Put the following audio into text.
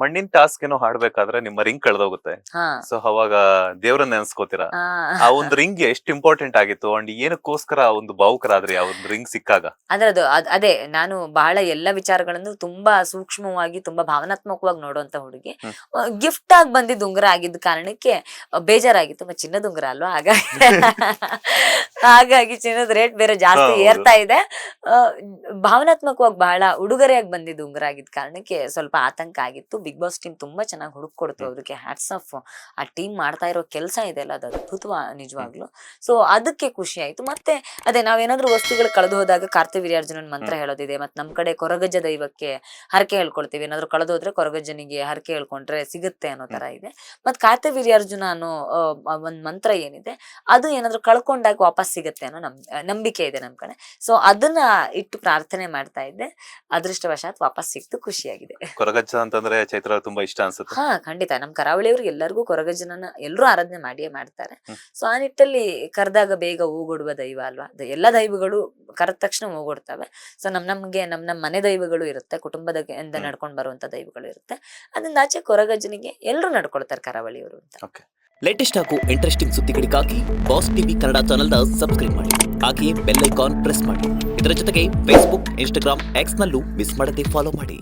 ಮಣ್ಣಿನ ಟಾಸ್ಕ್ ಏನೋ ಹಾಡ್ಬೇಕಾದ್ರೆ ನಿಮ್ಮ ರಿಂಗ್ ಕಳ್ದೋಗುತ್ತೆ. ಹಾ ಸೊ ಅವಾಗ ದೇವ್ರನ್ನ ನೆನ್ಸ್ಕೋತೀರಾ. ಆ ಒಂದು ರಿಂಗ್ ಎಷ್ಟು ಇಂಪಾರ್ಟೆಂಟ್ ಆಗಿತ್ತು ಅಂಡ್ ಏನಕ್ಕೋಸ್ಕರ ಆ ಒಂದು ಭಾವುಕರಾದ್ರಿ ಆ ಒಂದು ರಿಂಗ್ ಸಿಕ್ಕಾಗ? ಅಂದ್ರೆ ಅದೇ ನಾನು ಬಹಳ ಎಲ್ಲ ವಿಚಾರಗಳನ್ನು ತುಂಬಾ ಸೂಕ್ಷ್ಮವಾಗಿ ತುಂಬಾ ಭಾವನಾತ್ಮಕವಾಗಿ ನೋಡುವಂತ ಹುಡುಗಿ. ಹ್ಮ್. ಗಿಫ್ಟ್ ಆಗಿ ಬಂದಿದ್ದ ಉಂಗುರ ಆಗಿದ್ದ ಕಾರಣಕ್ಕೆ ಬೇಜಾರಾಗಿತ್ತು. ಮತ್ತೆ ಚಿನ್ನದ ಉಂಗುರ ಅಲ್ವಾ, ಹಾಗಾಗಿ ಚಿನ್ನದ ರೇಟ್ ಬೇರೆ ಜಾಸ್ತಿ ಹೌದು. ಏರ್ತಾ ಇದೆ. ಆ, ಭಾವನಾತ್ಮಕವಾಗಿ ಬಹಳ ಉಡುಗೊರೆಯಾಗಿ ಬಂದಿದ್ದ ಉಂಗುರ ಆಗಿದ್ದ ಕಾರಣಕ್ಕೆ ಸ್ವಲ್ಪ ಆತಂಕ ಆಗಿತ್ತು. ಬಿಗ್ ಬಾಸ್ ಟೀಮ್ ತುಂಬಾ ಚೆನ್ನಾಗಿ ಹುಡುಕ್ ಕೊಡ್ತು. ಅದಕ್ಕೆ ಹ್ಯಾಟ್ಸ್ ಆಫ್. ಆ ಟೀಮ್ ಮಾಡ್ತಾ ಇರೋ ಕೆಲಸ ಇದೆಲ್ಲ ಅದು ಅದ್ಭುತವ ನಿಜವಾಗ್ಲು. ಸೊ ಅದಕ್ಕೆ ಖುಷಿ ಆಯ್ತು. ಮತ್ತೆ ಅದೇ ನಾವೇನಾದ್ರೂ ವಸ್ತುಗಳು ಕಳೆದು ಹೋದಾಗ ಕಾರ್ತಿವೀರ್ಯಾರ್ಜುನನ್ ಮಂತ್ರ ಹೇಳೋದಿದೆ. ಮತ್ತೆ ನಮ್ ಕಡೆ ಕೊರಗಜ್ಜ ದೈವಕ್ಕೆ ಹರಕೆ ಹೇಳ್ಕೊಳ್ತೀವಿ. ಏನಾದ್ರು ಕಳೆದು ಹೋದ್ರೆ ಕೊರಗಜ್ಜನಿಗೆ ಹರಕೆ ಹೇಳ್ಕೊಂಡ್ರೆ ಸಿಗುತ್ತೆ ಅನ್ನೋ ತರ ಇದೆ. ಮತ್ ಕಾರ್ತಿವೀರ್ಯಾರ್ಜುನ ಅನ್ನೋ ಒಂದ್ ಮಂತ್ರ ಏನಿದೆ ಅದು ಏನಾದ್ರು ಕಳ್ಕೊಂಡಾಗ ವಾಪಸ್ ಸಿಗುತ್ತೆ ಅನ್ನೋ ನಂಬಿಕೆ ಇದೆ ನಮ್ ಕಡೆ. ಸೊ ಅದನ್ನ ಇಟ್ಟು ಪ್ರಾರ್ಥನೆ ಮಾಡ್ತಾ ಇದ್ದೆ. ಅದೃಷ್ಟವಶಾತ್ ವಾಪಸ್ ಸಿಕ್ತು, ಖುಷಿಯಾಗಿದೆ. ಕೊರಗಜ್ಜ ಅಂತಂದ್ರೆ ಚೈತ್ರ ತುಂಬಾ ಇಷ್ಟ ಅನ್ಸುತ್ತೆ. ಹಾ ಖಂಡಿತ. ನಮ್ ಕರಾವಳಿಯವ್ರಿಗೆ ಎಲ್ಲರಿಗೂ ಕೊರಗಜ್ಜನನ್ನ ಎಲ್ಲರೂ ಆರಾಧನೆ ಮಾಡಿಯೇ ಮಾಡ್ತಾರೆ. ಹ್ಮ್. ಸೊ ಆ ನಿಟ್ಟಲ್ಲಿ ಕರೆದಾಗ ಬೇಗ ಹೂಗೊಡುವ ದೈವ ಅಲ್ವಾ. ಎಲ್ಲ ದೈವಗಳು ಕರೆದ ತಕ್ಷಣ ಹೂಗೊಡ್ತವೆ. ಸೊ ನಮ್ಗೆ ನಮ್ಮ ಮನೆ ದೈವಗಳು ಇರುತ್ತೆ, ಕುಟುಂಬದ ಇಂದ ನಡ್ಕೊಂಡ್ ಬರುವಂತ ದೈವಗಳು ಇರುತ್ತೆ. ಅದರಿಂದ ಆಚೆ ಕೊರಗಜ್ಜನಿಗೆ ಎಲ್ಲರೂ ನಡ್ಕೊಳ್ತಾರೆ ಕರಾವಳಿಯವರು ಅಂತ. ಓಕೆ. ಲೇಟೆಸ್ಟ್ ಹಾಗೂ ಇಂಟ್ರೆಸ್ಟಿಂಗ್ ಸುದ್ದಿಗಳಿಗಾಗಿ ಬಾಸ್ ಟಿವಿ ಕನ್ನಡ ಚಾನೆಲ್ನ ಸಬ್ಸ್ಕ್ರೈಬ್ ಮಾಡಿ. ಹಾಗೆಯೇ ಬೆಲ್ ಐಕಾನ್ ಪ್ರೆಸ್ ಮಾಡಿ. ಇದರ ಜೊತೆಗೆ ಫೇಸ್ಬುಕ್, ಇನ್ಸ್ಟಾಗ್ರಾಮ್, ಎಕ್ಸ್ ನಲ್ಲೂ ಮಿಸ್ ಮಾಡದೆ ಫಾಲೋ ಮಾಡಿ.